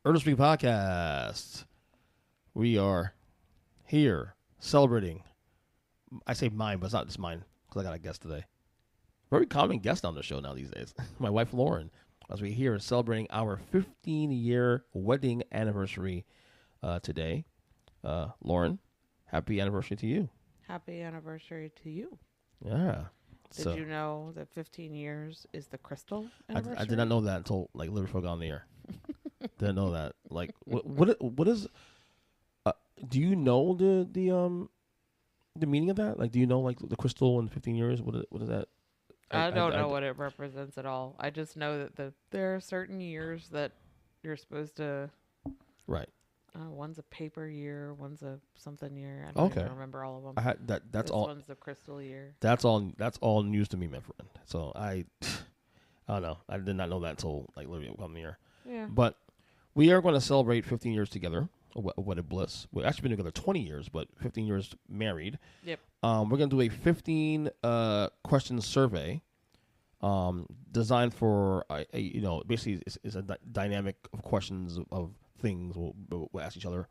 Earnestly Speaking Podcast. We are here celebrating. I say mine, but it's not just mine because I got a guest today. Very common guest on the show now these days. My wife, Lauren, as we're here celebrating our 15-year wedding anniversary today. Lauren, happy anniversary to you. Happy anniversary to you. Yeah. Did you know that 15 years is the crystal anniversary? I did not know that until like literally before I got on the air. Didn't know that. Like, what is? Do you know the meaning of that? Like, do you know like the crystal in 15 years? What is that? I don't know what it represents at all. I just know that there are certain years that you're supposed to. Right. One's a paper year, one's a something year. I don't even remember all of them. I had that's all. One's a crystal year. That's all news to me, my friend. So I don't know. I did not know that until like literally on the air. Yeah. But we are going to celebrate 15 years together. Wedded bliss. We've actually been together 20 years, but 15 years married. Yep. We're going to do a 15 question survey designed for basically it's a dynamic of questions of things we'll ask each other.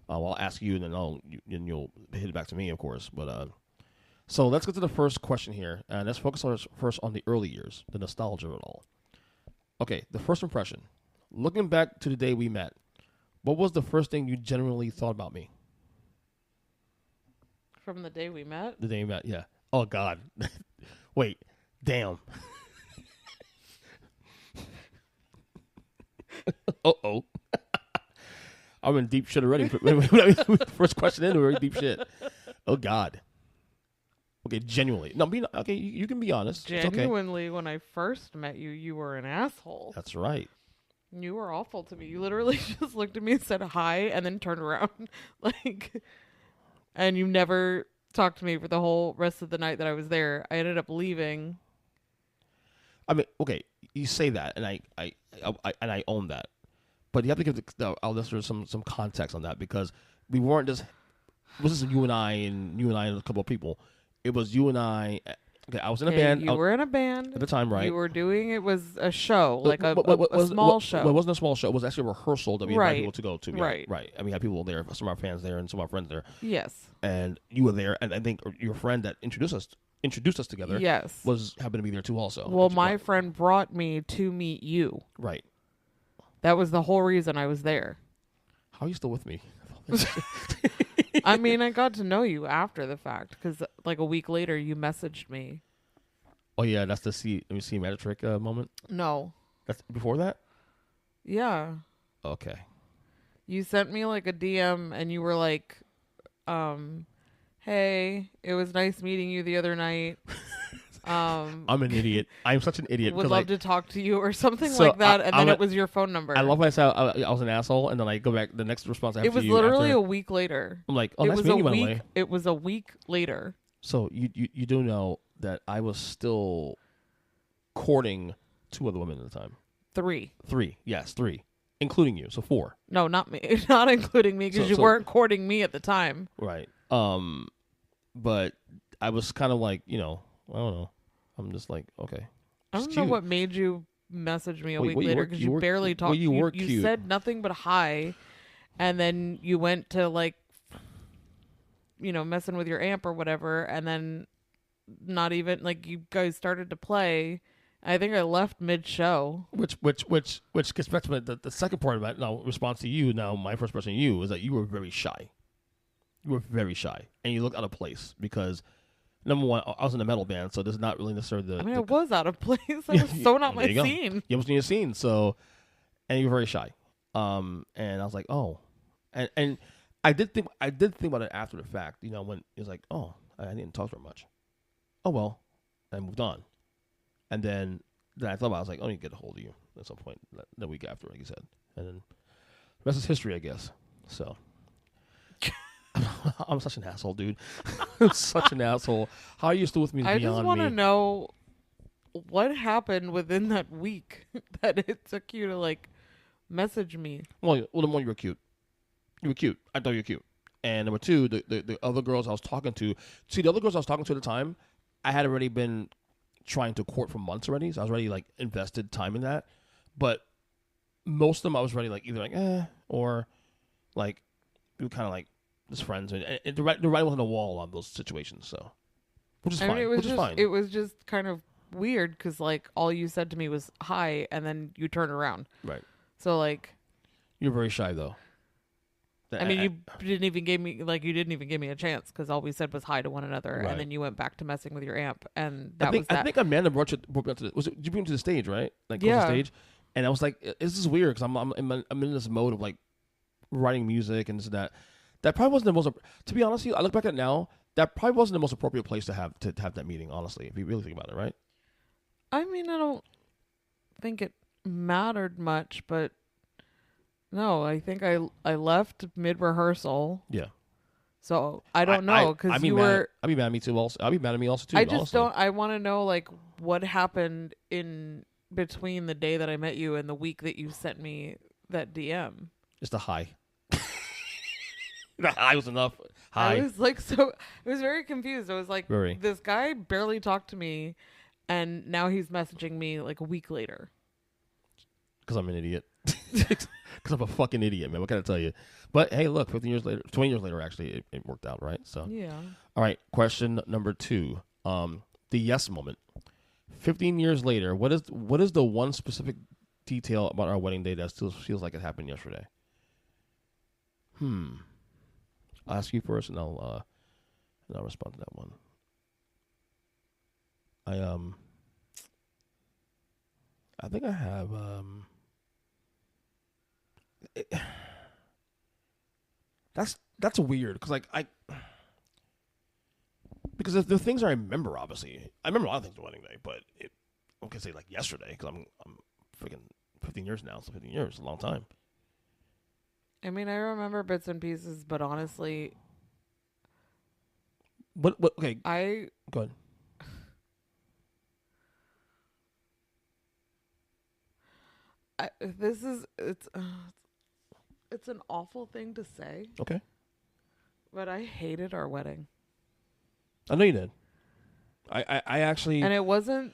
I'll ask you, and then you'll hit it back to me, of course. But so let's get to the first question here, and let's focus first on the early years, the nostalgia of it all. Okay, the first impression. Looking back to the day we met, what was the first thing you genuinely thought about me? From the day we met? The day we met, yeah. Oh, God. Wait. Damn. Uh-oh. I'm in deep shit already. First question in, we're in deep shit. Oh, God. Okay, genuinely. No, okay, you can be honest. Genuinely, when I first met you, you were an asshole. That's right. You were awful to me. You literally just looked at me and said hi and then turned around. And you never talked to me for the whole rest of the night that I was there. I ended up leaving. I mean, okay, you say that, and I own that. But you have to give our listeners some context on that, because we weren't just, it wasn't you and I and a couple of people. It was you and I. Okay, I was in a band. You were in a band at the time, right? You were doing, it was a show, like a small show. Well, it wasn't a small show. It was actually a rehearsal that we invited people to go to. Right. Right. And we had people there, some of our fans there and some of our friends there. Yes. And you were there, and I think your friend that introduced us together. Yes. happened to be there too also. Well, my friend brought me to meet you. Right. That was the whole reason I was there. How are you still with me? I mean, I got to know you after the fact, because like a week later you messaged me. Oh yeah, that's the see Magic moment? No. That's before that? Yeah. Okay. You sent me like a DM and you were like, hey, it was nice meeting you the other night. I'm an idiot. I'm such an idiot. Would love to talk to you or something like that, and then it was your phone number. I love when I said I was an asshole, and then I go back, the next response after you. It was literally a week later. I'm like, oh, nice meeting you, by the way. It was a week later. So you do know that I was still courting 2 other women at the time. 3. 3, yes, 3, including you. So 4. No, not me. Not including me, because you weren't courting me at the time. Right. But I was kind of like, I don't know. I'm just like, okay. I don't know what made you message me a week later, because you barely talked. You said nothing but hi, and then you went to like, messing with your amp or whatever, and then not even like you guys started to play, I think I left mid-show. Which gets back to the second part of that. Now, response to you. Now, my first question to you is that you were very shy. You were very shy, and you looked out of place because, number one, I was in a metal band, so this is not really necessarily I was out of place. That was so not my scene. You wasn't in your scene, so, and you were very shy. And I was like, oh, and I did think about it after the fact. You know, when it was like, oh, I didn't talk very much. Oh well, I moved on. And then I thought about it, I was like, oh, I need to get a hold of you at some point the week after, like you said. And then the rest is history, I guess. So I'm such an asshole, dude. I'm such an asshole. How are you still with me is beyond me. I just want to know what happened within that week that it took you to, like, message me. Well, number one, you were cute. You were cute. I thought you were cute. And number two, the other girls I was talking to. See, the other girls I was talking to at the time, I had already been trying to court for months already, so I was already like invested time in that. But most of them I was already like either like or like we were kind of like just friends, and the writing was on the wall on those situations. So which is fine. It was just kind of weird because like all you said to me was hi, and then you turned around. Right. So like you're very shy though. I mean, you didn't even give me a chance because all we said was hi to one another, right. And then you went back to messing with your amp, and I think Amanda brought me up to you brought me to the stage, right? Like to the stage, and I was like, "This is weird," because I'm in this mode of like writing music and this and that. That probably wasn't the most. To be honest with you, I look back at it now. That probably wasn't the most appropriate place to have that meeting. Honestly, if you really think about it, right? I mean, I don't think it mattered much, but. No, I think I left mid-rehearsal. Yeah. So I don't know because you were. I'd be mad at me too. Also, I'd be mad at me also too. I just don't. I want to know like what happened in between the day that I met you and the week that you sent me that DM. Just a hi. The hi was enough. Hi. I was like I was very confused. I was like, this guy barely talked to me, and now he's messaging me like a week later. Because I'm an idiot. Because I'm a fucking idiot, man. What can I tell you? But hey, look, 20 years later, actually, it worked out, right? So yeah. All right. Question number 2. The yes moment. 15 years later, what is the one specific detail about our wedding day that still feels like it happened yesterday? I'll ask you first, and I'll respond to that one. I think I have that's weird because because the things I remember, obviously I remember a lot of things on wedding day, but I can say like yesterday because I'm freaking 15 years now, so 15 years is a long time. I mean, I remember bits and pieces, but honestly, what okay, go ahead. It's an awful thing to say. Okay. But I hated our wedding. I know you did. I actually. And it wasn't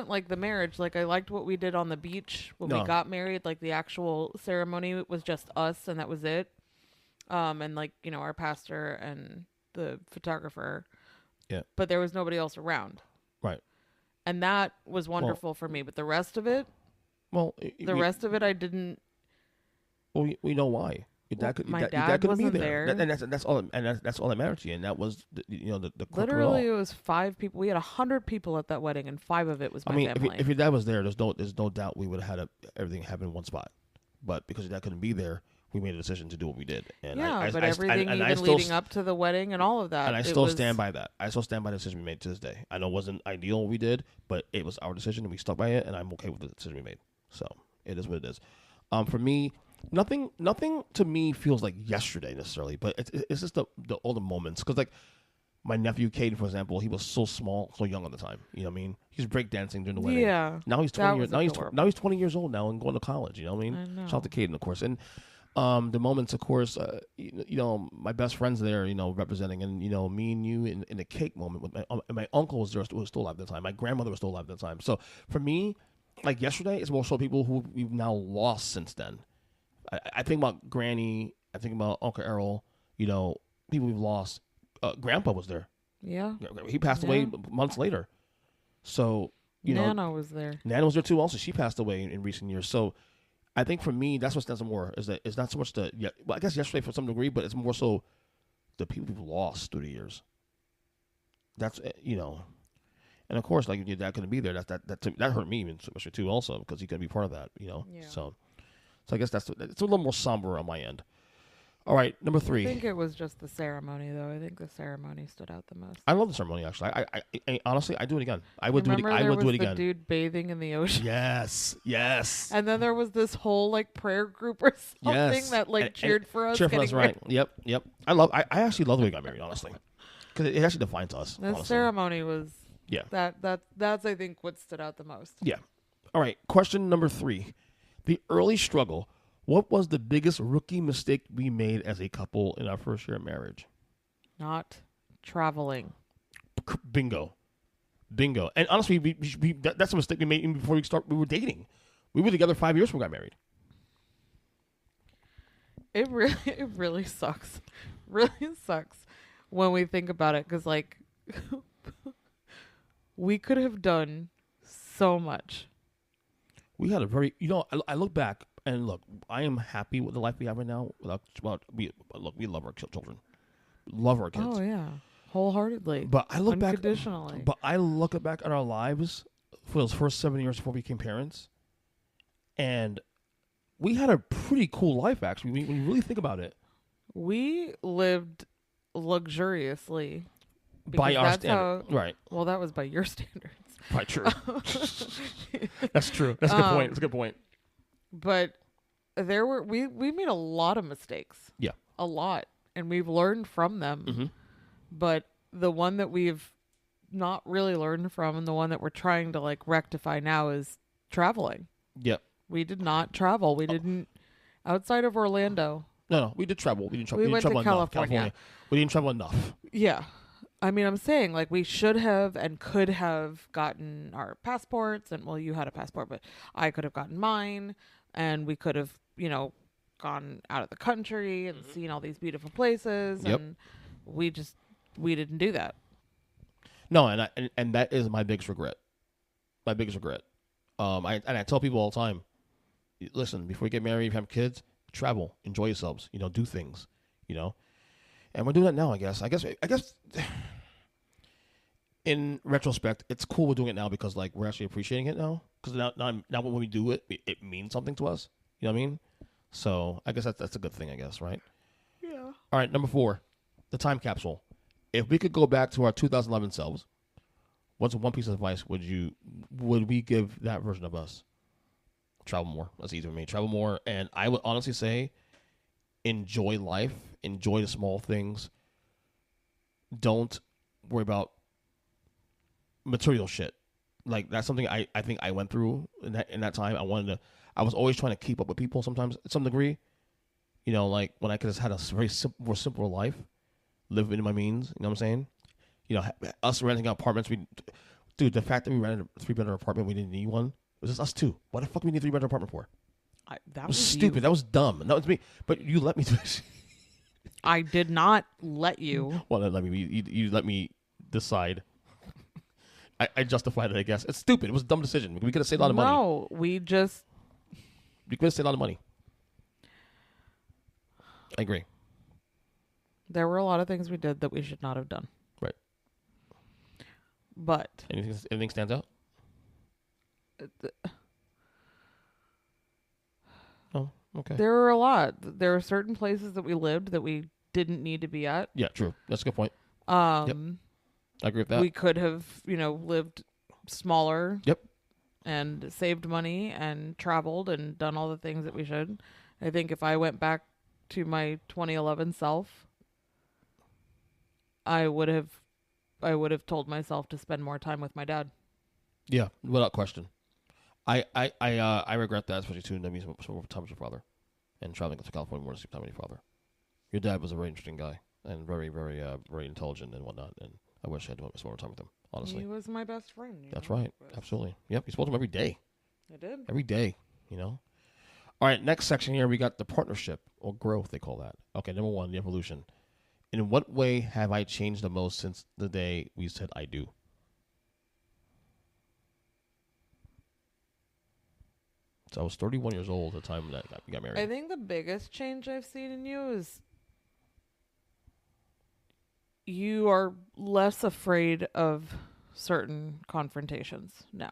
like the marriage. Like I liked what we did on the beach when we got married. Like the actual ceremony was just us and that was it. And like, you know, our pastor and the photographer. Yeah. But there was nobody else around. Right. And that was wonderful for me. But the rest of it. Well, rest of it, I didn't. Well, we know why. My dad wasn't be there. And that's all. And that's all that mattered to you. And that was, the literally it was 5 people. We had 100 people at that wedding, and 5 of it was my family. If your dad was there, there's no doubt we would have had everything happen in one spot. But because your dad couldn't be there, we made a decision to do what we did. And everything leading up to the wedding and all of that. And I still stand by that. I still stand by the decision we made to this day. I know it wasn't ideal what we did, but it was our decision, and we stuck by it, and I'm okay with the decision we made. So it is what it is. For me, nothing to me feels like yesterday necessarily, but it's just the older moments. Because like my nephew Caden, for example, he was so small, so young at the time. You know what I mean? He was breakdancing during the wedding. Yeah. Now he's 20 years. Now he's 20 years old now and going to college. You know what I mean? I know. Shout out to Caden, of course. And the moments, of course, you know, my best friends there, you know, representing, and you know, me and you in the cake moment with my uncle was still alive at the time. My grandmother was still alive at the time. So for me, like yesterday, it's more so people who we've now lost since then. I think about Granny. I think about Uncle Errol. You know, people we've lost. Grandpa was there. Yeah. He passed away months later. So Nana was there. Nana was there too. Also, she passed away in recent years. So, I think for me, that's what stands out more. Is that it's not so much well, I guess yesterday for some degree, but it's more so the people we've lost through the years. That's and of course, like your dad couldn't be there. That hurt me especially too, also because he couldn't be part of that. Yeah. So I guess it's a little more somber on my end. All right, number 3. I think it was just the ceremony, though. I think the ceremony stood out the most. I love the ceremony, actually. I honestly, I do it again. I would do it again. The dude bathing in the ocean. Yes. And then there was this whole like prayer group or something that cheered for us. Cheered for us, right? Yep. I actually love the way we got married, honestly, because it actually defines us. The ceremony was that's I think what stood out the most. Yeah. All right. Question number 3: the early struggle. What was the biggest rookie mistake we made as a couple in our first year of marriage? Not traveling. Bingo. And honestly, that's a mistake we made even before we were dating. We were together 5 years before we got married. It really sucks. Really sucks when we think about it, because like we could have done so much. We had a very, I look back. And look, I am happy with the life we have right now. We love our children, love our kids. Oh yeah, wholeheartedly. But I look back, unconditionally. But I look back at our lives for those first 7 years before we became parents, and we had a pretty cool life. Actually, when you really think about it, we lived luxuriously by our standards, right? Well, that was by your standards. Right, true. That's true. That's a good point. That's a good point. But we made a lot of mistakes. Yeah. A lot. And we've learned from them. Mm-hmm. But the one that we've not really learned from and the one that we're trying to like rectify now is traveling. Yep. We did not travel. We didn't outside of Orlando. No, we did travel. We went to California. We didn't travel enough. Yeah. I mean, I'm saying like we should have and could have gotten our passports, and well, you had a passport, but I could have gotten mine. And we could have, gone out of the country and seen all these beautiful places. Yep. And we didn't do that. No, and that is my biggest regret. My biggest regret. I tell people all the time, listen, before you get married, if you have kids, travel, enjoy yourselves, do things, And we're doing that now, I guess. I guess in retrospect, it's cool we're doing it now because like we're actually appreciating it now. Because now when we do it, it means something to us. You know what I mean? So I guess that's a good thing, I guess, right? Yeah. All right, number 4, the time capsule. If we could go back to our 2011 selves, what's one piece of advice would we give that version of us? Travel more. That's easy for me. Travel more, and I would honestly say, enjoy life, enjoy the small things. Don't worry about material shit. Like that's something I think I went through in that time. I was always trying to keep up with people sometimes to some degree. Like when I could have had a very more simple life, live in my means. You know what I'm saying? Us renting out apartments. The fact that we rented a 3-bedroom apartment, we didn't need one. It was just us two. Why the fuck we need a 3-bedroom apartment for? That was stupid. That was dumb. That was me. But you let me do this. I did not let you. Well, let me. You let me decide. I justified it, I guess. It's stupid. It was a dumb decision. We could have saved a lot of money. No, we could have saved a lot of money. I agree. There were a lot of things we did that we should not have done. Right. But anything stands out? Oh, okay. There were a lot. There are certain places that we lived that we didn't need to be at. Yeah, true. That's a good point. Yep. I agree with that. We could have, lived smaller. Yep. And saved money and traveled and done all the things that we should. I think if I went back to my 2011 self, I would have told myself to spend more time with my dad. Yeah, without question. I regret that, especially too. That means more time with your father, and traveling to California more to spend time with your father. Your dad was a very interesting guy and very, very, very intelligent and whatnot. And I wish I had more time with him. Honestly, he was my best friend. That's right. Absolutely. Yep. You spoke to him every day. I did. Every day. All right. Next section here, we got the partnership or growth. They call that. Okay. Number 1, the evolution. In what way have I changed the most since the day we said I do? So I was 31 years old at the time that we got married. I think the biggest change I've seen in you is you are less afraid of certain confrontations now.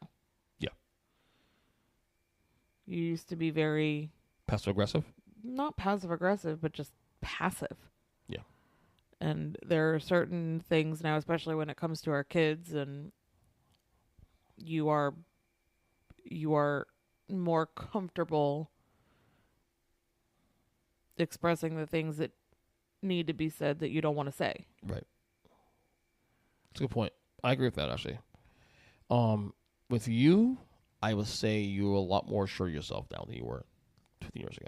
Yeah. You used to be very... Passive aggressive? Not passive aggressive, but just passive. Yeah. And there are certain things now, especially when it comes to our kids, and you are more comfortable expressing the things that need to be said that you don't want to say. Right. That's a good point. I agree with that, actually. With you, I would say you're a lot more sure of yourself now than you were 15 years ago.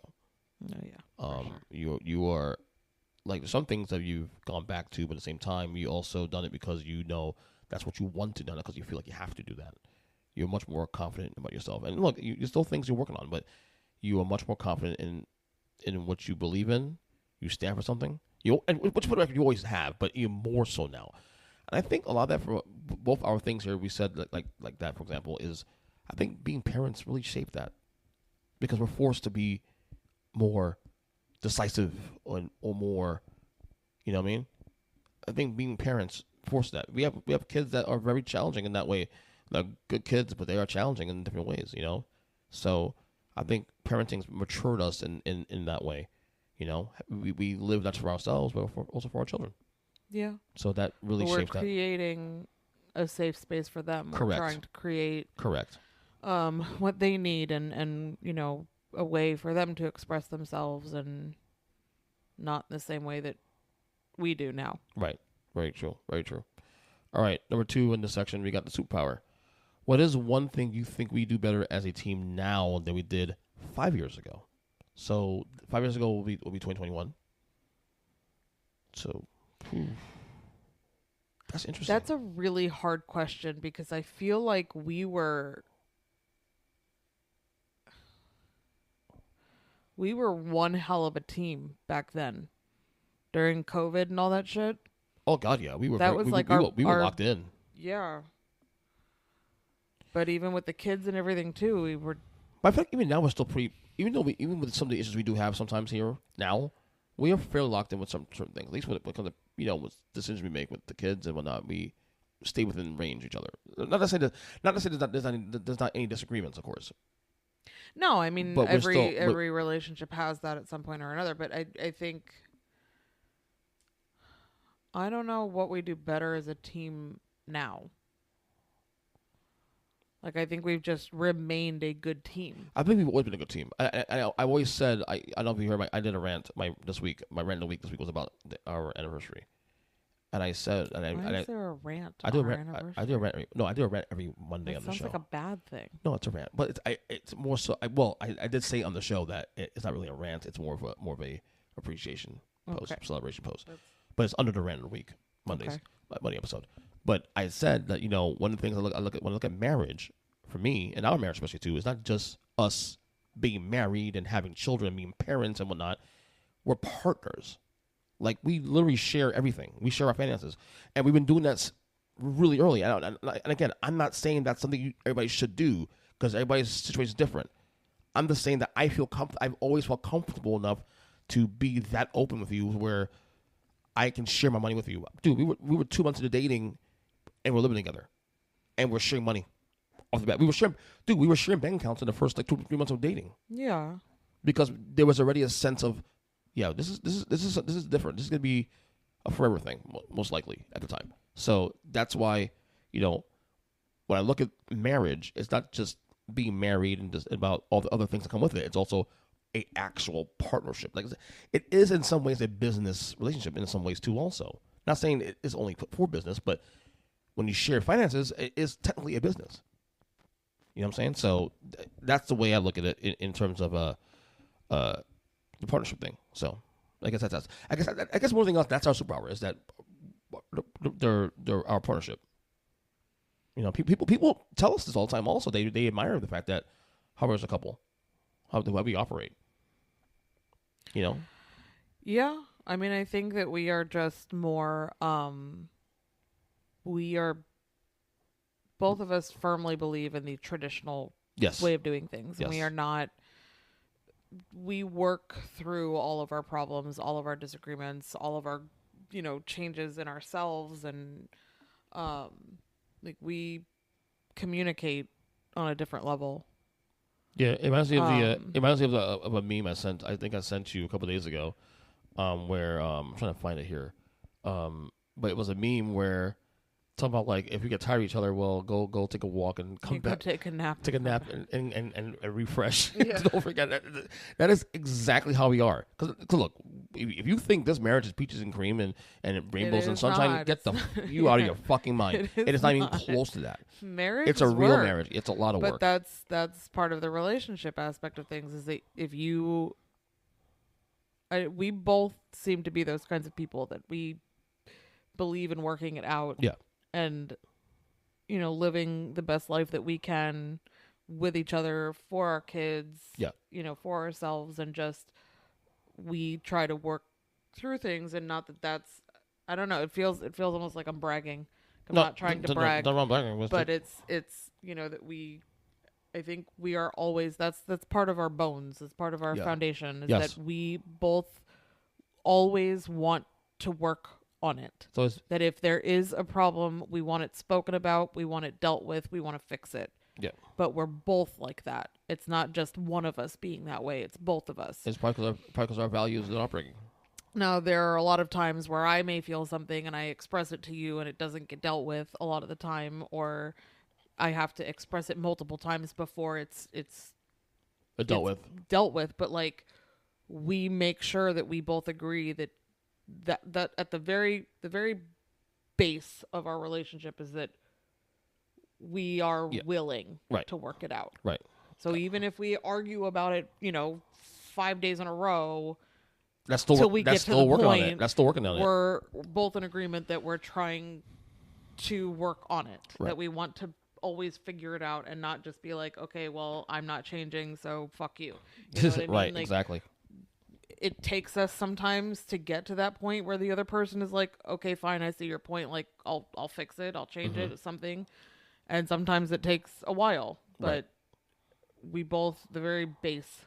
Oh yeah. Sure. You are, like, some things that you've gone back to, but at the same time, you also done it because you know that's what you want to do, not because you feel like you have to do that. You're much more confident about yourself. And look, there's still things you're working on, but you are much more confident in what you believe in. You stand for something. Which you always have, but even more so now. And I think a lot of that for both our things here, we said like that, for example, is I think being parents really shaped that. Because we're forced to be more decisive or more, you know what I mean? I think being parents forced that. We have kids that are very challenging in that way. They're good kids, but they are challenging in different ways, you know? So I think parenting's matured us in that way, you know? We live not just for ourselves, but also for our children. Yeah. So that really shapes that. We're creating a safe space for them. Correct. We're trying to create Correct. What they need and you know, a way for them to express themselves, and not in the same way that we do now. Right. Very true. Very true. All right. Number 2 in this section, we got the superpower. What is one thing you think we do better as a team now than we did 5 years ago? So 5 years ago will be 2021. So that's interesting. That's a really hard question, because I feel like we were one hell of a team back then during COVID and all that shit. Oh God, yeah, we were. That was we were locked in. Yeah. But even with the kids and everything too, we were. But I feel like even now we're still pretty. Even with some of the issues we do have sometimes here now, we are fairly locked in with some certain things. At least when it comes to with decisions we make with the kids and whatnot, we stay within range of each other. Not to say there's not any disagreements, of course. No, I mean, but every relationship has that at some point or another. But I think, I don't know what we do better as a team now. Like, I think we've just remained a good team. I think we've always been a good team. I've always said, I don't know if you heard I did a rant this week. My rant of the week this week was about our anniversary. And I said, Why is there a rant? I do a rant. I do a rant. No, I do a rant every Monday on the show. Sounds like a bad thing. No, it's a rant, but it's more so. I did say on the show that it's not really a rant. It's more of a appreciation post, celebration post. But it's under the rant of the week, Mondays, Monday episode. But I said that one of the things I look at when I look at marriage, for me and our marriage especially too, is not just us being married and having children, being parents and whatnot. We're partners. Like, we literally share everything. We share our finances. And we've been doing that really early. And again, I'm not saying that's something everybody should do, because everybody's situation is different. I'm just saying that I've always felt comfortable enough to be that open with you where I can share my money with you. Dude, we were 2 months into dating and we're living together. And we're sharing money off the bat. We were sharing bank accounts in the first 2 or 3 months of dating. Yeah. Because there was already a sense of, yeah, this is different. This is gonna be a forever thing, most likely at the time. So that's why, when I look at marriage, it's not just being married and just about all the other things that come with it. It's also a actual partnership. Like, it is in some ways a business relationship, and in some ways too. Also, not saying it is only for business, but when you share finances, it is technically a business. You know what I'm saying? So that's the way I look at it in terms of the partnership thing. So I guess I guess more than else, that's our superpower, is that they're our partnership. People tell us this all the time. Also, they admire the fact that how we're as a couple, how we operate. Yeah, I mean, I think that we are just more. We are both of us firmly believe in the traditional way of doing things. Yes. And we are not. We work through all of our problems, all of our disagreements, all of our, changes in ourselves, and like we communicate on a different level. Yeah, it reminds me of a meme I sent. I think I sent you a couple of days ago, where I'm trying to find it here, but it was a meme where talking about like if we get tired of each other, well, go take a walk and come back, take a nap, and refresh. Yeah. Don't forget that is exactly how we are. Because look, if you think this marriage is peaches and cream and rainbows and sunshine, not. get you out of your fucking mind. It is not even close to that. Marriage, it's a real work. marriage. It's a lot of work. But that's part of the relationship aspect of things. Is that if we both seem to be those kinds of people that we believe in working it out. Yeah. And, living the best life that we can with each other, for our kids, for ourselves, and just we try to work through things, and not that's, I don't know, it feels almost like I'm bragging. I'm not trying to brag, but it's that I think we are always, that's part of our bones, it's part of our foundation, is that we both always want to work on it. So that if there is a problem, we want it spoken about, we want it dealt with, we want to fix it. Yeah. But we're both like that. It's not just one of us being that way. It's both of us. It's probably because our values are upbringing. Now, there are a lot of times where I may feel something and I express it to you and it doesn't get dealt with a lot of the time, or I have to express it multiple times before it's dealt with. But like, we make sure that we both agree that at the very base of our relationship is that we are willing to work it out. Right. So even if we argue about it, 5 days in a row, that's still working on it. That's still working on it. We're both in agreement that we're trying to work on it. Right. That we want to always figure it out and not just be like, okay, well, I'm not changing, so fuck you. You know what I mean? Right. Like, exactly. It takes us sometimes to get to that point where the other person is like, okay, fine, I see your point. Like, I'll fix it. I'll change it, something. And sometimes it takes a while, but we both, the very base,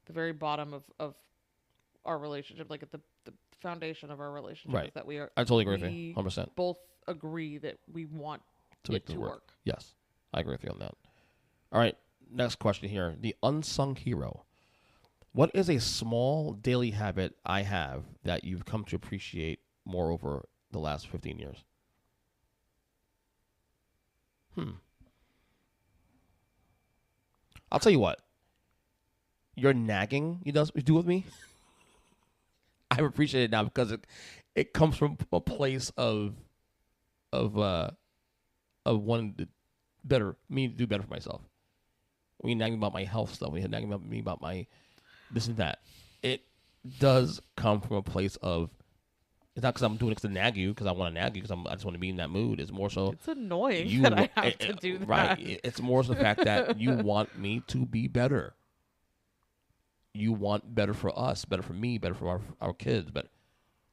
the very bottom of our relationship, like at the foundation of our relationship, is that we are. I totally agree with you, 100%. Both agree that we want it to work. Yes, I agree with you on that. All right, next question here: the unsung hero. What is a small daily habit I have that you've come to appreciate more over the last 15 years? I'll tell you what. Your nagging you do with me, I appreciate it now because it comes from a place of wanting to do better for myself. When you nag me about my health stuff, when you nag me about my this and that, it does come from a place of, it's not because I'm doing it to nag you, because I want to nag you, because I just want to be in that mood. It's more so it's annoying that I have to do that. Right. It's more so the fact that you want me to be better. You want better for us, better for me, better for our kids.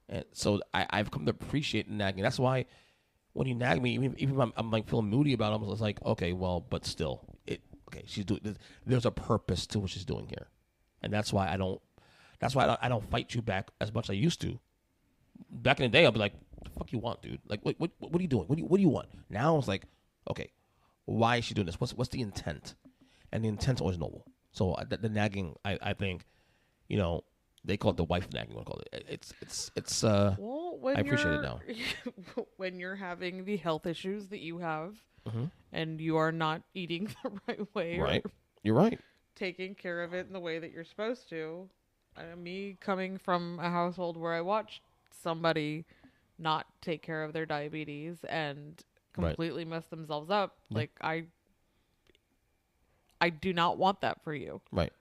And so I've come to appreciate nagging. That's why when you nag me, even if I'm like feeling moody about it, it's like, okay, well, but still, she's doing. There's a purpose to what she's doing here. And that's why I don't fight you back as much as I used to. Back in the day, I'll be like, "The fuck you want, dude? Like, what are you doing? What do you want?" Now it's like, okay, why is she doing this? What's the intent? And the intent's always noble. So the nagging, I think, they call it the wife nagging. Call it. It's. Well, I appreciate it now. When you're having the health issues that you have, and you are not eating the right way, right? You're right. Taking care of it in the way that you're supposed to. Me coming from a household where I watched somebody not take care of their diabetes and completely mess themselves up, like I do not want that for you. Right.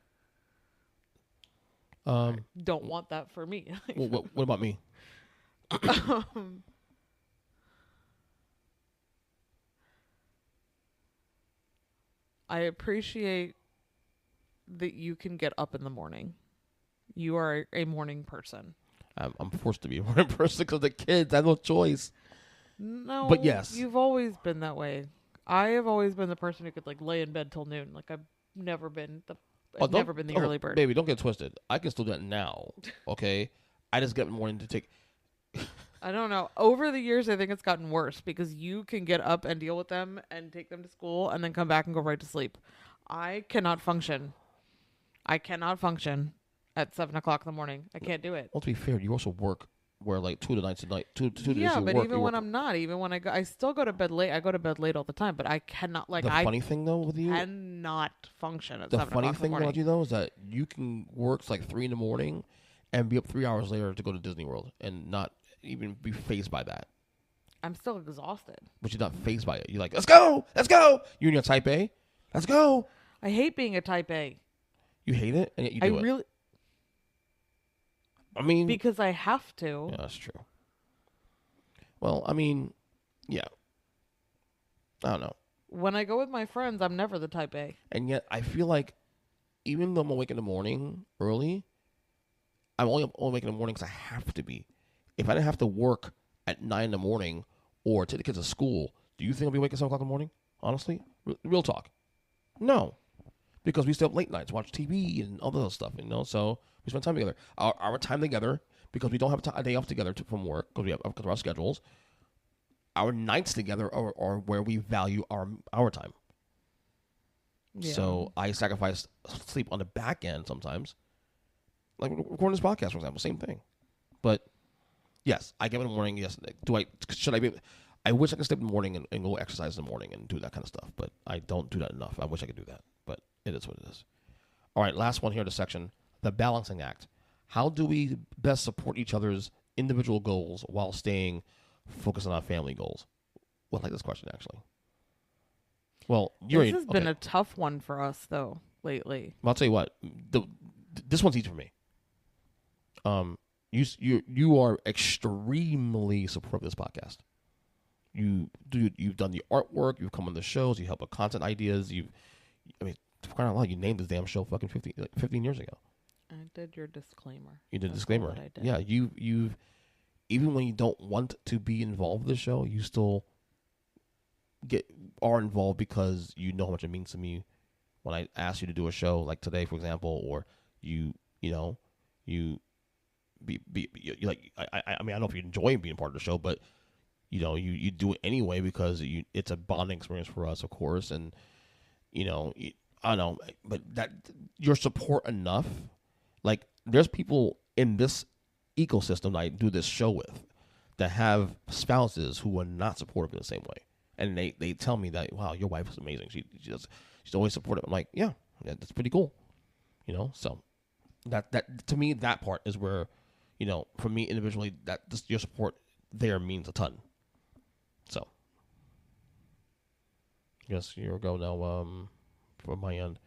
Don't want that for me. What about me? I appreciate that you can get up in the morning. You are a morning person. I'm forced to be a morning person because the kids. I have no choice. No, but yes, you've always been that way. I have always been the person who could like lay in bed till noon. Like I've never been the early bird. Baby, don't get twisted. I can still do that now. Okay, I just get up in the morning to take. I don't know. Over the years, I think it's gotten worse because you can get up and deal with them and take them to school and then come back and go right to sleep. I cannot function. I cannot function at 7 o'clock in the morning. I can't do it. Well, to be fair, you also work where like 2 nights a night. Two days yeah, you but work, even when I'm not, even when I still go to bed late. I go to bed late all the time, but I cannot the funny thing though with you, cannot function at the 7 funny o'clock thing in the morning. about you though is that you can work like 3 in the morning and be up 3 hours later to go to Disney World and not even be fazed by that. I'm still exhausted. But you're not fazed by it. You're like, let's go. You and your type A, let's go. I hate being a type A. You hate it, and yet you do it. I mean, because I have to. Yeah, that's true. Well, I mean, yeah. I don't know. When I go with my friends, I'm never the type A. And yet, I feel like even though I'm awake in the morning early, I'm only awake in the morning because I have to be. If I didn't have to work at 9 in the morning or take the kids to school, do you think I'll be awake at 7 o'clock in the morning? Honestly? Real talk. No. Because we still have late nights, watch TV and all that stuff, so we spend time together. Our time together, because we don't have a day off together from work, because of our schedules, our nights together are where we value our time. Yeah. So I sacrifice sleep on the back end sometimes. Like recording this podcast, for example, same thing. But yes, I get up in the morning. Yes, should I be? I wish I could sleep in the morning and go exercise in the morning and do that kind of stuff, but I don't do that enough. I wish I could do that, but it is what it is. All right, last one here in the section, the balancing act. How do we best support each other's individual goals while staying focused on our family goals? Well, I like this question, actually. Well, this has been a tough one for us, though, lately. Well, I'll tell you what. This one's easy for me. You are extremely supportive of this podcast. You've done the artwork. You've come on the shows. You help with content ideas. For crying out loud, you named this damn show fucking 15 years ago. I did your disclaimer. You did a disclaimer. I did. Yeah, you've even when you don't want to be involved with the show, you still are involved because you know how much it means to me when I ask you to do a show like today, for example, or you like I mean I don't know if you enjoy being part of the show, but you do it anyway because it's a bonding experience for us, of course, and I don't know, but that your support enough. Like there's people in this ecosystem that I do this show with that have spouses who are not supportive in the same way, and they tell me that, wow, your wife is amazing. She's always supportive. I'm like, yeah, that's pretty cool, So that to me, that part is where, for me individually, that just your support there means a ton. So, I guess you'll go now. From my end,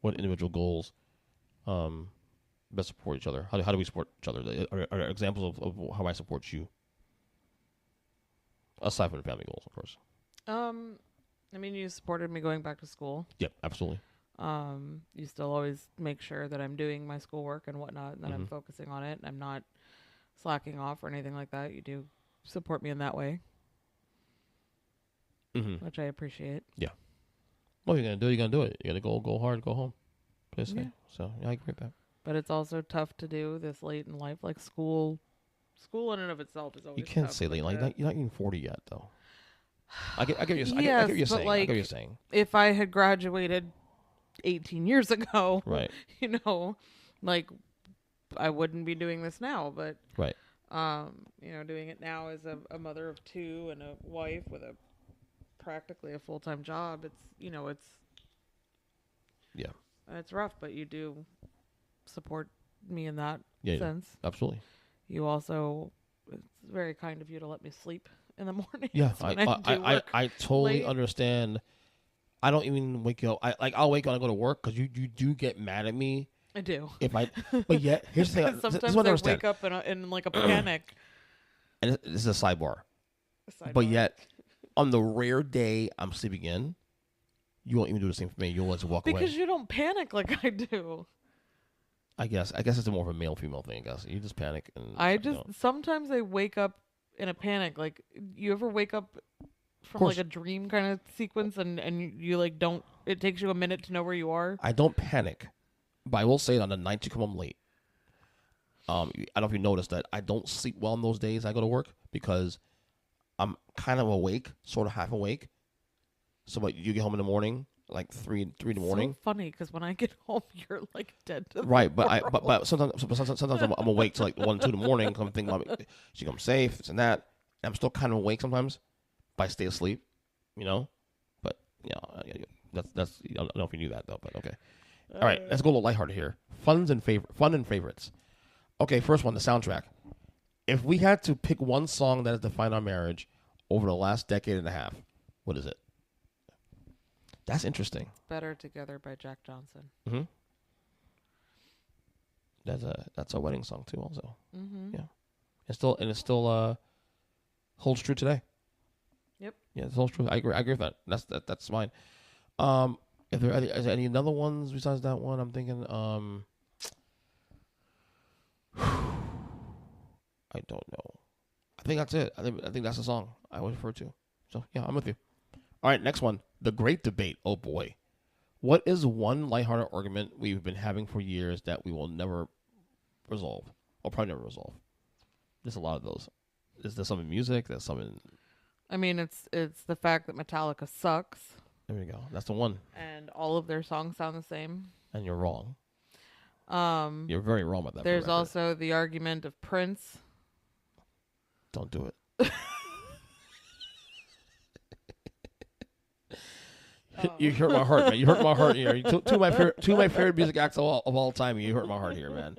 what individual goals best support each other? How do we support each other? Are there examples of how I support you? Aside from the family goals, of course. I mean, you supported me going back to school. Yep, absolutely. You still always make sure that I'm doing my schoolwork and whatnot, and that I'm focusing on it, and I'm not slacking off or anything like that. You do support me in that way, which I appreciate. Yeah. Well, you're gonna do it. You're gonna go hard, go home. Basically. Yeah. So yeah, I agree with that. But it's also tough to do this late in life, like school. School in and of itself is always. You can't tough say late. Like you're not even 40 yet, though. I get what you're saying. Yes, I get what you're saying. like, I get what you're saying. If I had graduated 18 years ago, right? Like I wouldn't be doing this now. But right. Doing it now as a mother of two and a wife with practically a full-time job. It's yeah. It's rough, but you do support me in that sense. Yeah, absolutely. You also, it's very kind of you to let me sleep in the morning. Yeah, I totally understand. I don't even wake up. I'll wake up and I go to work because you do get mad at me. I do. But yet here's the thing. Sometimes I wake up in like a panic. And this is a sidebar. But yet, on the rare day I'm sleeping in, you won't even do the same for me. You'll let walk away. Because you don't panic like I do. I guess it's more of a male-female thing, I guess. You just panic. And sometimes I wake up in a panic. Like, you ever wake up from like a dream kind of sequence, and you like don't. It takes you a minute to know where you are. I don't panic, but I will say on the nights you come home late. I don't know if you noticed that I don't sleep well on those days I go to work because I'm kind of awake, sort of half awake. So, but you get home in the morning, like 3 in the morning. So funny because when I get home, you're like dead to the Right, but world. but sometimes I'm awake till like 1, 2 in the morning. Cause I'm thinking about she comes safe, this and that. And I'm still kind of awake sometimes, but I stay asleep, you know. But that's I don't know if you knew that though. But okay, all right, let's go a little lighthearted here. Fun and favorites. Okay, first one, the soundtrack. If we had to pick one song that has defined our marriage over the last decade and a half, what is it? That's interesting. Better Together by Jack Johnson. Mm-hmm. That's a wedding song too, also. Mm-hmm. Yeah, it still holds true today. Yep. Yeah, it holds true. I agree with that. That's mine. If there is any other ones besides that one, I'm thinking. I don't know. I think that's it. I think that's the song I would refer to. So yeah, I'm with you. All right, next one. The great debate. Oh boy. What is one lighthearted argument we've been having for years that we will never resolve? Or probably never resolve. There's a lot of those. Is there some in music? There's some in... I mean, it's the fact that Metallica sucks. There we go. That's the one. And all of their songs sound the same. And you're wrong. You're very wrong about that. There's also the argument of Prince. Don't do it. You hurt my heart, man. You hurt my heart here. Two of my favorite music acts of all time. You hurt my heart here, man.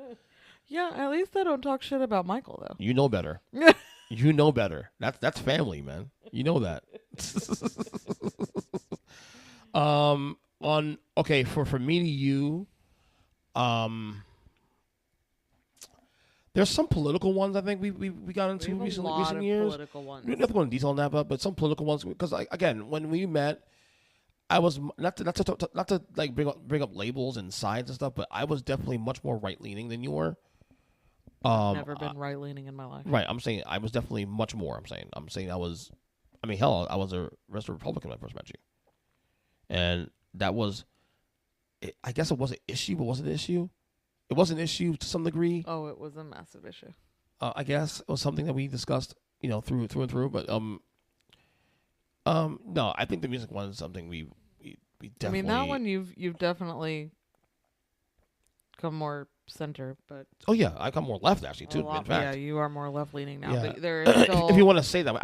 Yeah, at least I don't talk shit about Michael though. You know better. You know better. That's family, man. You know that. For me to you, there's some political ones I think we got into recent years. Political ones. We don't have to go into detail on that, but some political ones because again, when we met, I was not to like bring up labels and sides and stuff, but I was definitely much more right leaning than you were. Never been right leaning in my life. Right, I'm saying I was definitely much more. I'm saying I was. I mean, hell, I was a registered Republican when I first met you, and that was. I guess it was an issue, but was it an issue? It was an issue to some degree. Oh, it was a massive issue. I guess it was something that we discussed, through and through. But no, I think the music one is something we definitely. I mean, that one you've definitely come more center, but oh yeah, I come more left actually too. In fact, yeah, you are more left leaning now. Yeah. But there is still... if you want to say that,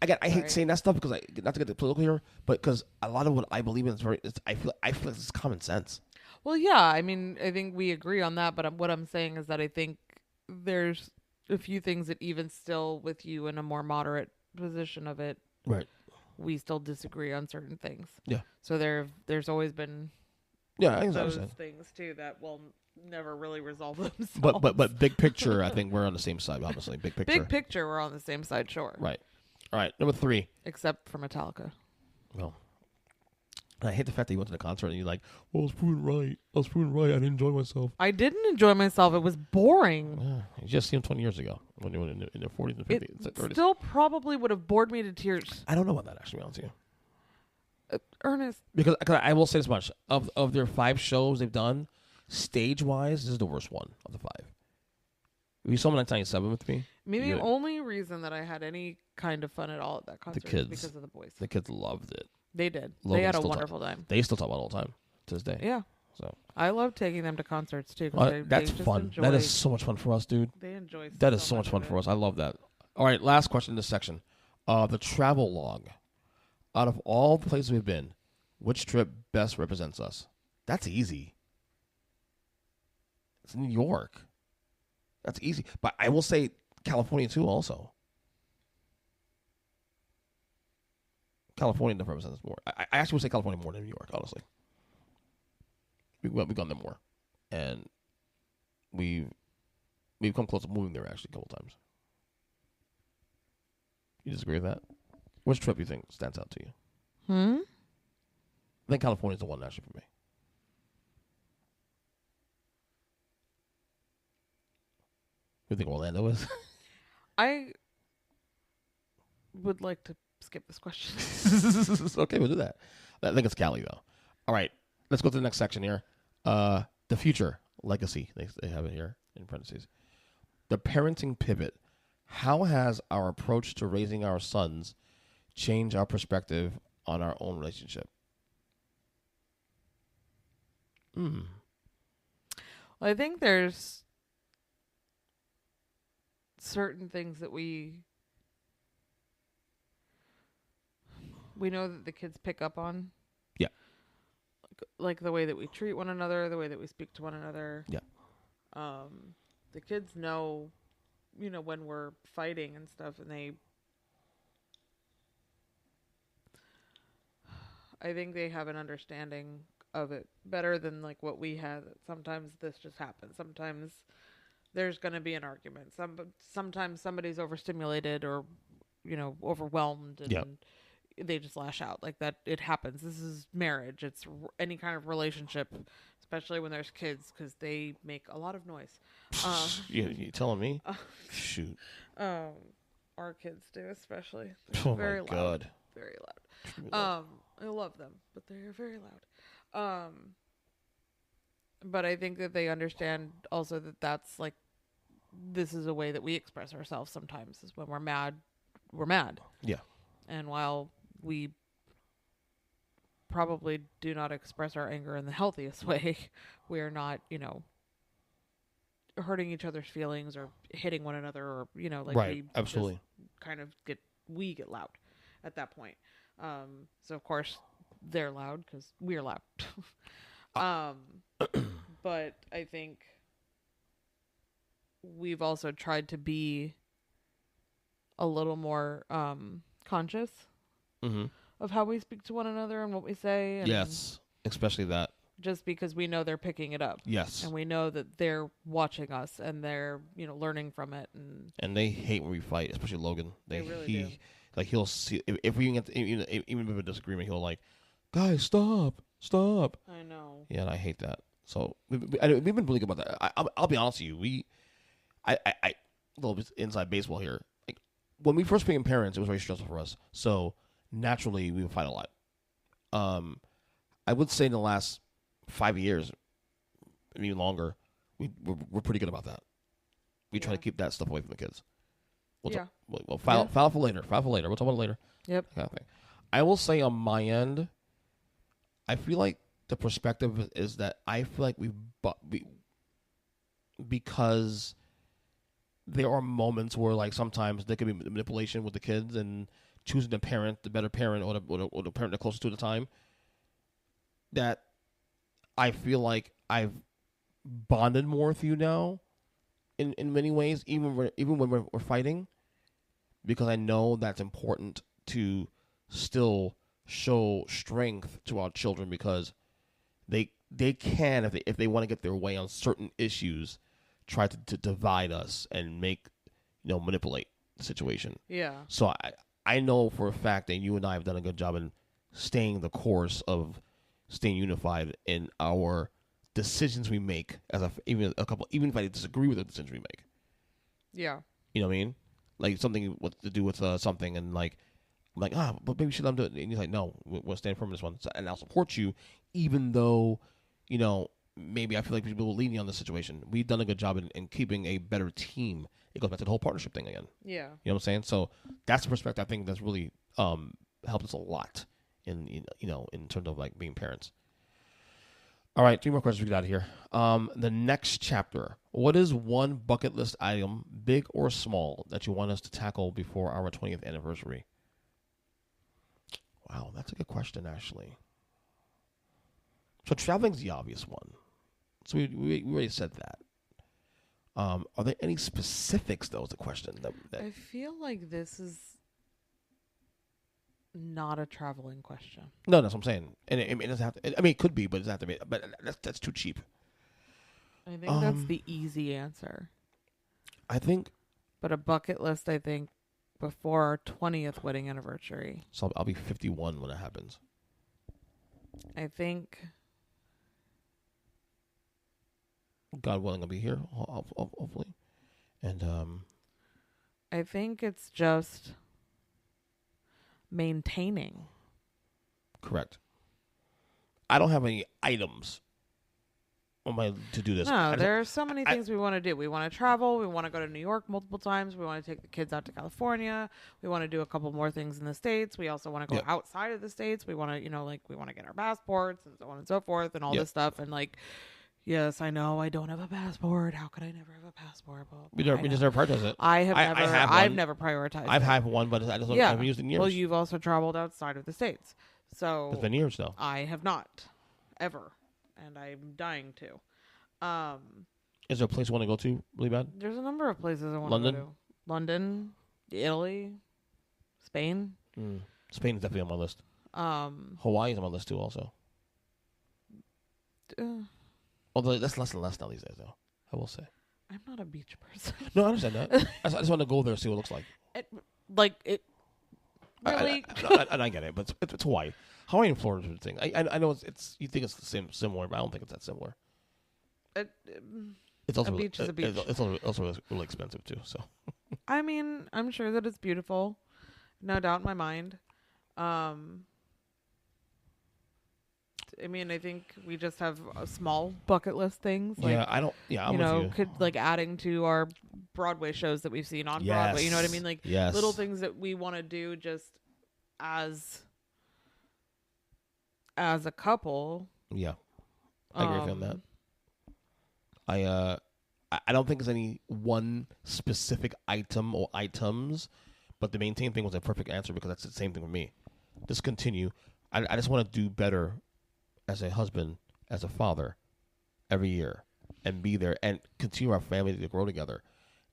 I hate saying that stuff because not to get the political here, but because a lot of what I believe in I feel like it's common sense. Well, yeah, I mean, I think we agree on that, but what I'm saying is that I think there's a few things that even still with you in a more moderate position of it, right? We still disagree on certain things. Yeah. So there's always been I those things too that will never really resolve themselves. But big picture, I think we're on the same side. Obviously, big picture. Big picture, we're on the same side, sure. Right. All right. Number 3. Except for Metallica. Well, I hate the fact that you went to the concert and you're like, well, I was proven right. I didn't enjoy myself. I didn't enjoy myself. It was boring. Yeah, you just seen him 20 years ago when you were in the 40s and 50s. It still probably would have bored me to tears. I don't know about that, actually, to be honest with you. Ernest. Because I will say this much. Of their 5 shows they've done, stage-wise, this is the worst one of the 5. You saw him in 1997 with me. I mean, the only reason that I had any kind of fun at all at that concert was because of the boys. The kids loved it. They did. They had a wonderful time. They still talk about it all the time to this day. Yeah. So I love taking them to concerts too. That's fun. That is so much fun for us, dude. They enjoy. That is so much fun for us. I love that. All right, last question in this section. The travel log. Out of all the places we've been, which trip best represents us? That's easy. It's New York. That's easy. But I will say California too also. California definitely represents us more. I actually would say California more than New York, honestly. We've gone there more. And we've come close to moving there actually a couple times. You disagree with that? Which trip do you think stands out to you? I think California's the one actually for me. What do you think Orlando is? I would like to skip this question. Okay, we'll do that. I think it's Callie, though. All right, let's go to the next section here. The future legacy. They have it here in parentheses. The parenting pivot. How has our approach to raising our sons changed our perspective on our own relationship? Well, I think there's certain things that we know that the kids pick up on. Yeah. Like the way that we treat one another, the way that we speak to one another. Yeah. The kids know, when we're fighting and stuff, and I think they have an understanding of it better than like what we had. Sometimes this just happens. Sometimes there's going to be an argument. Sometimes somebody's overstimulated or, overwhelmed and they just lash out like that. It happens. This is marriage. It's any kind of relationship, especially when there's kids, because they make a lot of noise. You telling me? Shoot. Our kids do, especially. Oh very my God. Loud. Very loud. I love them, but they're very loud. But I think that they understand also that that's like, this is a way that we express ourselves sometimes, is when we're mad. Yeah. And while we probably do not express our anger in the healthiest way, we are not, hurting each other's feelings or hitting one another or, right. We absolutely kind of get loud at that point. So of course they're loud because we're loud. But I think we've also tried to be a little more conscious of how we speak to one another and what we say. And yes, especially that. Just because we know they're picking it up. Yes. And we know that they're watching us and they're, learning from it. And they hate when we fight, especially Logan. They really do. Like, he'll see, if we get, even with a disagreement, he'll like, guys, stop. I know. Yeah, and I hate that. So we've been really good about that. I'll be honest with you. A little bit inside baseball here. Like, when we first became parents, it was very stressful for us. So naturally, we would fight a lot. I would say in the last 5 years, and even longer, we're pretty good about that. We try to keep that stuff away from the kids. File for later. We'll talk about it later. Yep. Kind of thing. I will say on my end, I feel like the perspective is that I feel like because there are moments where, like, sometimes there could be manipulation with the kids and choosing the better parent, or the parent they're closest to at the time, that I feel like I've bonded more with you now in many ways, even when we're fighting, because I know that's important to still show strength to our children, because they can, if they want to get their way on certain issues, try to divide us and manipulate the situation. Yeah. So I know for a fact that you and I have done a good job in staying the course of staying unified in our decisions we make even if I disagree with the decisions we make. Yeah. You know what I mean? Like something to do with something, and like I'm like, but maybe we should let them do it. And he's like, no, we'll stand firm on this one, and I'll support you, even though maybe I feel like people will lean me on this situation. We've done a good job in keeping a better team. It goes back to the whole partnership thing again. Yeah. You know what I'm saying? So that's the perspective I think that's really helped us a lot in terms of like being parents. All right, 3 more questions we got here. The next chapter. What is one bucket list item, big or small, that you want us to tackle before our 20th anniversary? Wow, that's a good question, actually. So traveling's the obvious one. So we already said that. Are there any specifics, though, is the question? That I feel like this is not a traveling question. No, that's what I'm saying. And it doesn't have to. I mean, it could be, but it doesn't have to be. But that's too cheap. I think that's the easy answer. I think. But a bucket list, I think, before our 20th wedding anniversary. So I'll be 51 when it happens. I think. God willing, I'll be here, hopefully. And I think it's just maintaining. Correct. I don't have any items on my to-do list. No, there are so many things we want to do. We want to travel. We want to go to New York multiple times. We want to take the kids out to California. We want to do a couple more things in the States. We also want to go outside of the States. We want to, we want to get our passports and so on and so forth and all this stuff. And yes, I know I don't have a passport. How could I never have a passport? We just never prioritize it. I've never prioritized it. I've had one, but I just haven't used it in years. Well, you've also traveled outside of the States. So it's been years though. I have not ever, and I'm dying to. Is there a place you want to go to really bad? There's a number of places I want to go to. London, Italy, Spain. Spain is definitely on my list. Hawaii is on my list too, also. Although that's less and less now these days, though. I will say. I'm not a beach person. No, I understand that. I just want to go there and see what it looks like. Really? I get it, but it's Hawaii. Hawaii and Florida is a thing. I know it's you think it's the similar, but I don't think it's that similar. It's also a beach is a beach. It's also really expensive too. So. I mean, I'm sure that it's beautiful, no doubt in my mind. I think we just have small bucket list things. I'm with you. Adding to our Broadway shows that we've seen on Broadway. You know what I mean? Little things that we want to do just as a couple. Yeah, I agree with you on that. I don't think there's any one specific item or items, but the maintain thing was a perfect answer because that's the same thing with me. Just continue. I just want to do better as a husband, as a father, every year, and be there and continue our family to grow together,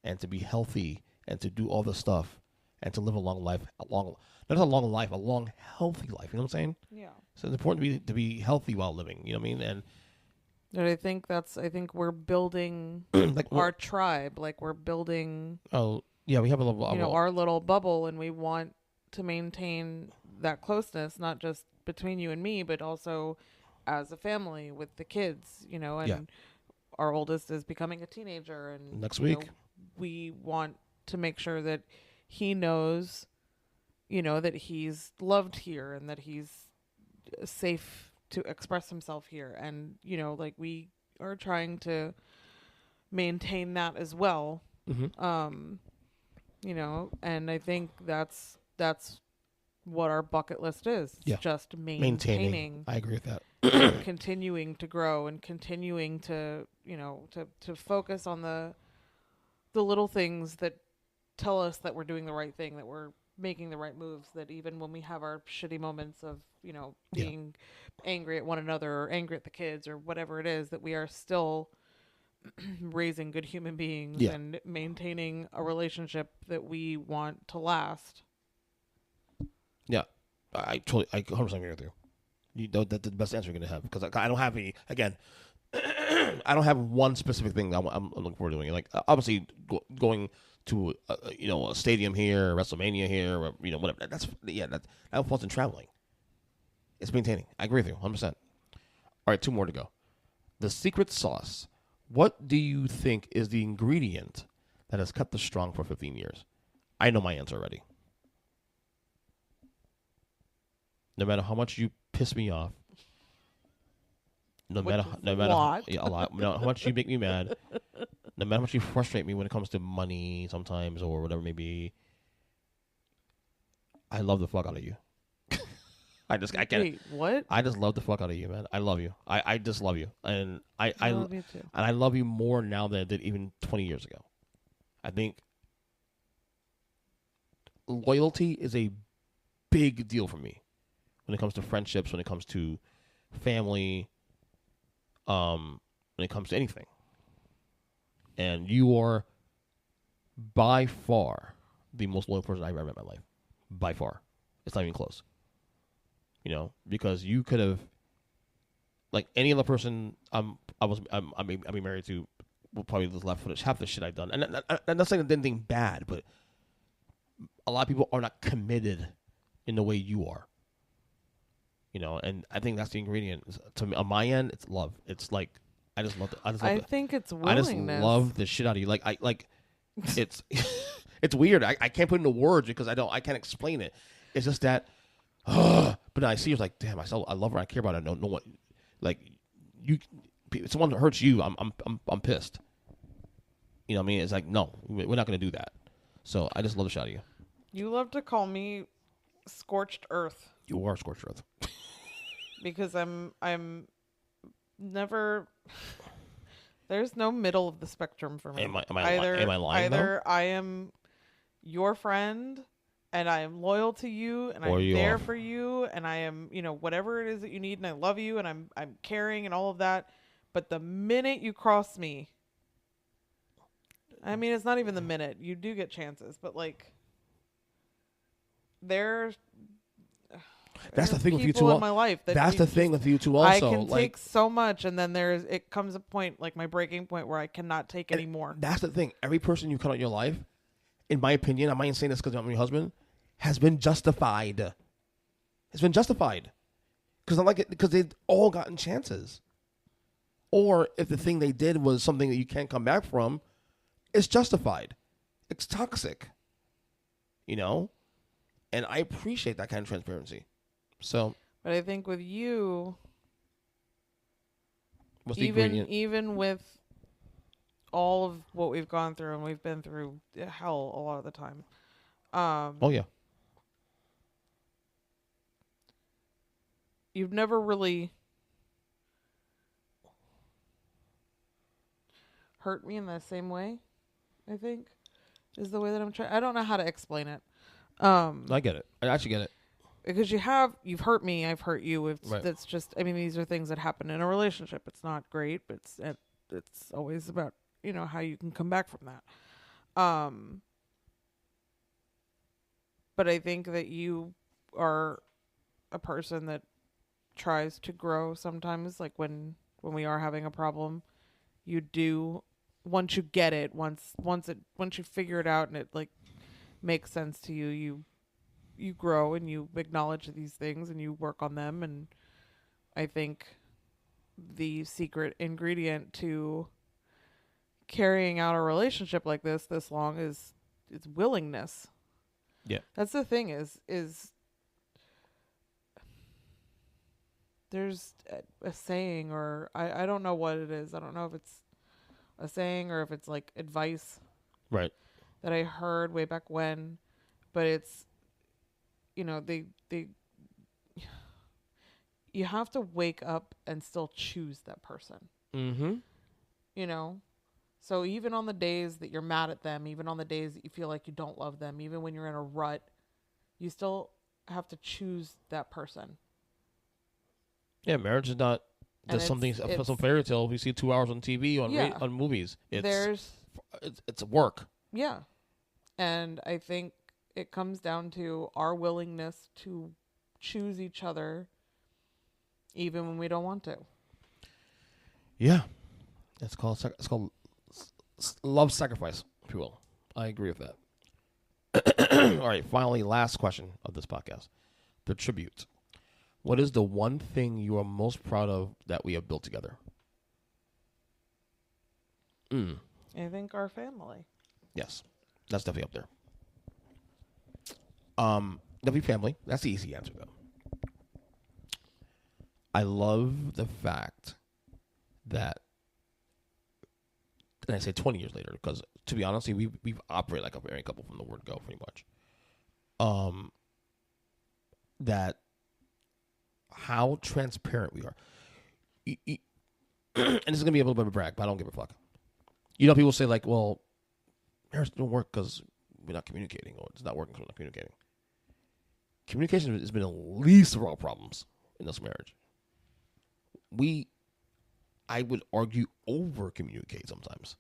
and to be healthy and to do all this stuff and to live a long life, a long healthy life. You know what I'm saying? Yeah. So it's important to be healthy while living. You know what I mean? And I think we're building our tribe. We're building. Oh yeah, we have a little. Our little bubble, and we want to maintain that closeness, not just between you and me, but also as a family with the kids. And our oldest is becoming a teenager, and next week we want to make sure that he knows, that he's loved here and that he's safe to express himself here. And, we are trying to maintain that as well. Mm-hmm. And I think that's what our bucket list is. Yeah. Just maintaining. I agree with that. Continuing to grow and continuing to, to focus on the little things that tell us that we're doing the right thing, that we're making the right moves, that even when we have our shitty moments of, being angry at one another or angry at the kids or whatever it is, that we are still raising good human beings and maintaining a relationship that we want to last. Yeah, I 100% agree with you. That's the best answer you're going to have, because I don't have any, again, I don't have one specific thing that I'm looking forward to doing. Obviously, going to a stadium here, WrestleMania here, or, whatever. That falls in traveling. It's maintaining. I agree with you 100%. All right, 2 more to go. The secret sauce. What do you think is the ingredient that has kept us strong for 15 years? I know my answer already. No matter how much you piss me off, no matter how much you make me mad, no matter how much you frustrate me when it comes to money sometimes or whatever it may be, I love the fuck out of you. I can't. Wait, what? I just love the fuck out of you, man. I love you. I just love you, and I love you too. And I love you more now than I did even 20 years ago. I think loyalty is a big deal for me when it comes to friendships, when it comes to family, when it comes to anything. And you are by far the most loyal person I've ever met in my life. By far. It's not even close. Because you could have, any other person I'm married to will probably just left footage half the shit I've done. And I'm not saying I did anything bad, but a lot of people are not committed in the way you are. And I think that's the ingredient. To me, on my end, it's love. It's I just love it. I think it's willingness. I just love the shit out of you. It's it's weird. I can't put it into words because I can't explain it. It's just that, but then I see her like, damn, I love her, I care about her. No one, like you, if someone hurts you, I'm pissed. You know what I mean? It's like, no, we're not going to do that. So I just love the shot of you. You love to call me scorched earth. You are scorched earth. Because I'm never. There's no middle of the spectrum for me. Am I lying? Either I am your friend, and I am loyal to you, and I'm there for you, and I am, whatever it is that you need, and I love you, and I'm caring, and all of that. But the minute you cross me, I mean, it's not even the minute. You do get chances, but like, that's the thing with you two. In my life, that's the thing with you two. Also, I can take so much, and then it comes a point, like my breaking point, where I cannot take any more. That's the thing. Every person you cut out in your life, in my opinion, I'm not even saying this because I'm your husband, has been justified. It's been justified because they've all gotten chances, or if the thing they did was something that you can't come back from, it's justified. It's toxic, and I appreciate that kind of transparency. So, but I think with you, what's the ingredient? Even with all of what we've gone through, and we've been through hell a lot of the time. Oh yeah. You've never really hurt me in the same way, I think, is the way that I'm trying. I don't know how to explain it. I get it. I actually get it. Because you've hurt me, I've hurt you. Right. That's just, I mean, these are things that happen in a relationship. It's not great, but it's always about, how you can come back from that. But I think that you are a person that tries to grow sometimes. Like when we are having a problem, you do, once you get it, once you figure it out and it like makes sense to you, you grow and you acknowledge these things and you work on them. And I think the secret ingredient to carrying out a relationship like this long is willingness. Yeah. That's the thing is there's a saying, or I don't know what it is. I don't know if it's a saying or if it's like advice. Right. That I heard way back when, but it's, you have to wake up and still choose that person. Mm-hmm. So even on the days that you're mad at them, even on the days that you feel like you don't love them, even when you're in a rut, you still have to choose that person. Yeah, marriage is not just some fairy tale we see 2 hours on TV on movies. It's work. Yeah. And I think it comes down to our willingness to choose each other even when we don't want to. Yeah. It's called love sacrifice, if you will. I agree with that. All right, finally, last question of this podcast. The tribute. What is the one thing you are most proud of that we have built together? I think our family. Yes. That's definitely up there. Definitely family. That's the easy answer, though. I love the fact that, and I say 20 years later, because to be honest, we've operated like a married couple from the word go, pretty much. That how transparent we are. And this is gonna be a little bit of a brag, but I don't give a fuck. People say like, well, marriage don't work because we're not communicating, or it's not working because we're not communicating. Communication has been the least of our problems in this marriage. I would argue, over communicate sometimes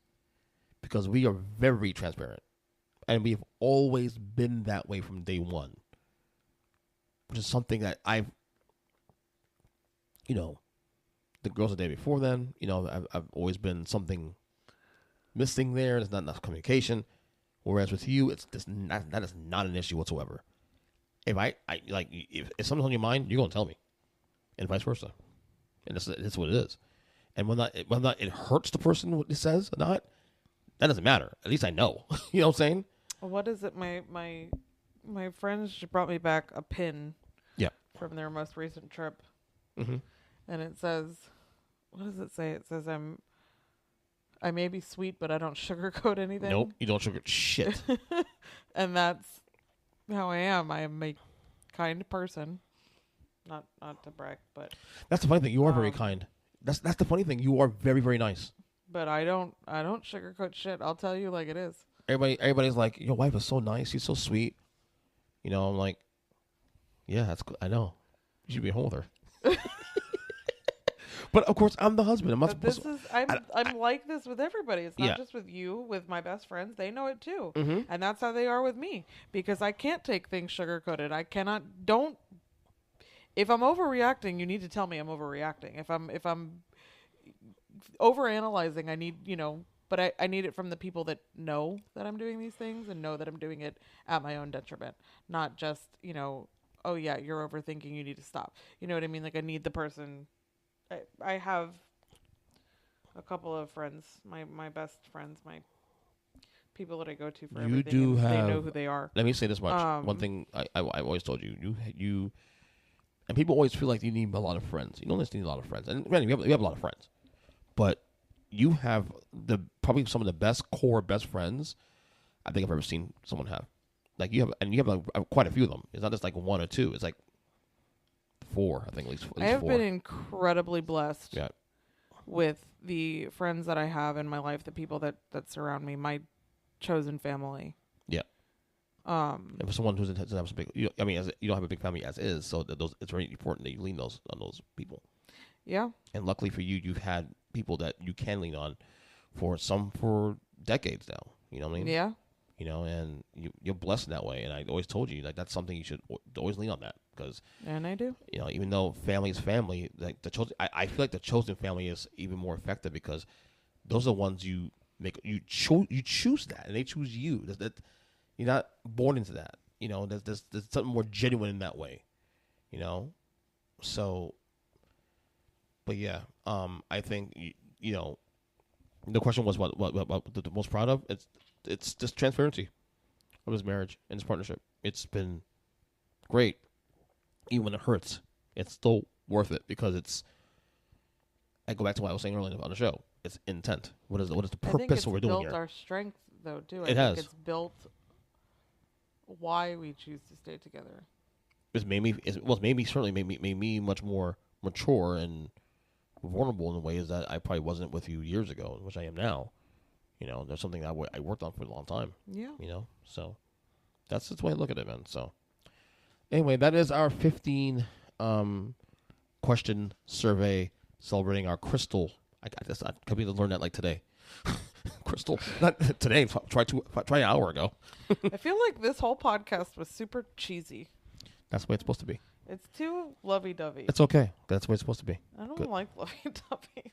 because we are very transparent, and we've always been that way from day one, which is something that I've, the girls the day before then, I've always been something missing there. There's not enough communication. Whereas with you, that is not an issue whatsoever. If if something's on your mind, you're gonna tell me, and vice versa. And that's what it is. And whether or not it hurts the person what it says or not, that doesn't matter. At least I know. You know what I'm saying? What is it? My My friends brought me back a pin. Yeah. From their most recent trip. Mm-hmm. And it says, what does it say? It says I may be sweet, but I don't sugarcoat anything. Nope, you don't sugarcoat shit. And that's how I am. I am a kind person. Not to brag, but that's the funny thing. You are very kind. That's the funny thing. You are very, very nice. But I don't sugarcoat shit. I'll tell you like it is. Everybody's like, your wife is so nice. She's so sweet. You know, I'm like, yeah, that's good. I know. You should be home with her. But of course, I'm the husband. I'm not supposed to. I'm like this with everybody. It's not just with you, with my best friends. They know it too. Mm-hmm. And that's how they are with me. Because I can't take things sugar-coated. I cannot, if I'm overreacting, you need to tell me I'm overreacting. If I'm overanalyzing, I need, but I need it from the people that know that I'm doing these things and know that I'm doing it at my own detriment. Not just, oh yeah, you're overthinking, you need to stop. You know what I mean? Like I need the person. I have a couple of friends, my best friends, my people that I go to for everything. They know who they are. Let me say this much. One thing I've always told you, you, and people always feel like you need a lot of friends. You don't just need a lot of friends. And granted, we have a lot of friends. But you have probably some of the best friends I think I've ever seen someone have. Like you have quite a few of them. It's not just like one or two. It's like 4, I think at least I have 4. been incredibly blessed with the friends that I have in my life, the people that surround me, my chosen family. Yeah. And for someone who doesn't have a big, you don't have a big family as is, so it's very important that you lean on those people. Yeah. And luckily for you, you've had people that you can lean on for decades now. You know what I mean? Yeah. And you're blessed in that way. And I always told you, like, that's something you should always lean on that. Because, and I do. Even though family is family, like I feel like the chosen family is even more effective because those are the ones you choose that, and they choose you. That you're not born into that. There's something more genuine in that way. So. But yeah, I think the question was what the most proud of. It's just transparency of this marriage and this partnership. It's been great, even when it hurts. It's still worth it because I go back to what I was saying earlier on the show. It's intent. What is the purpose of what we're doing here? It's built our strength though too. I think it's built why we choose to stay together. It's made me much more mature and vulnerable in ways that I probably wasn't with you years ago, which I am now. There's something that I worked on for a long time. Yeah. So that's the way I look at it, man. So anyway, that is our 15 question survey celebrating our crystal. I could be to learn that like today. Crystal, not today. Try an hour ago. I feel like this whole podcast was super cheesy. That's the way it's supposed to be. It's too lovey-dovey. It's okay. That's the way it's supposed to be. I don't like lovey-doveys.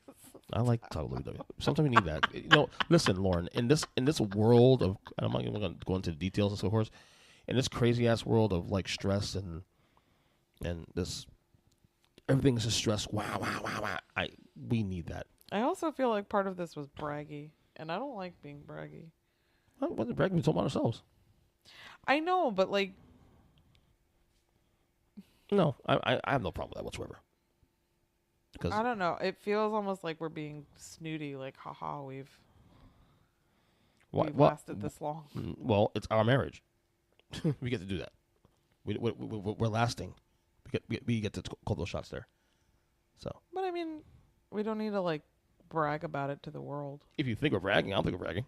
I like lovey-dovey. Sometimes you need that. Listen, Lauren, in this world of, I'm not even going to go into the details and so forth, in this crazy-ass world of, like, stress and this, everything's a stress. Wow. We need that. I also feel like part of this was braggy, and I don't like being braggy. What wasn't braggy? We talking about ourselves. I know, but, like, no, I have no problem with that whatsoever. Because I don't know. It feels almost like we're being snooty. Like, haha, we've lasted this long. Well, it's our marriage. We get to do that. We're lasting. We get to call those shots there. So. But I mean, we don't need to like brag about it to the world. If you think we're bragging, I don't think we're bragging.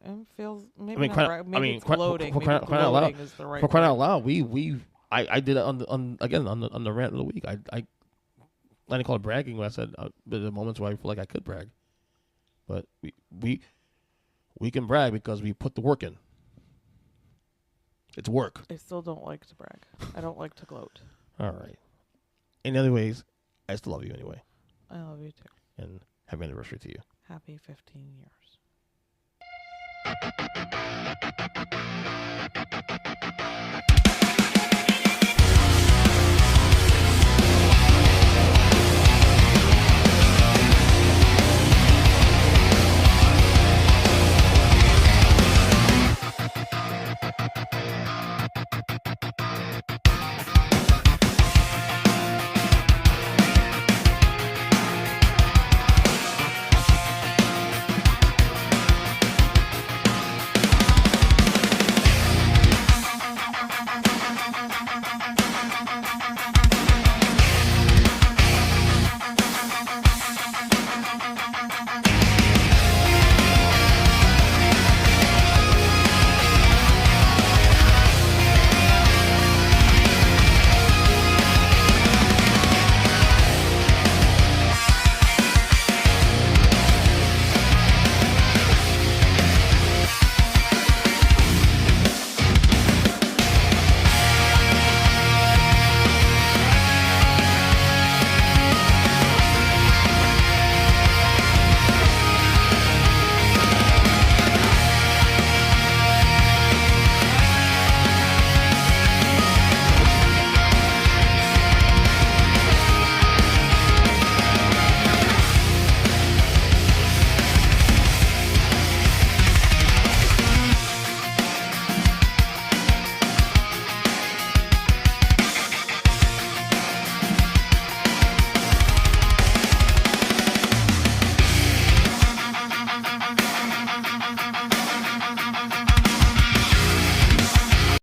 It feels maybe it's gloating. For crying out loud, is the right for crying out loud, I did it on the rant of the week. I didn't call it bragging when I said there are moments where I feel like I could brag, but we can brag because we put the work in. It's work. I still don't like to brag. I don't like to gloat. All right. In other ways, I still love you anyway. I love you too. And happy anniversary to you. Happy 15 years.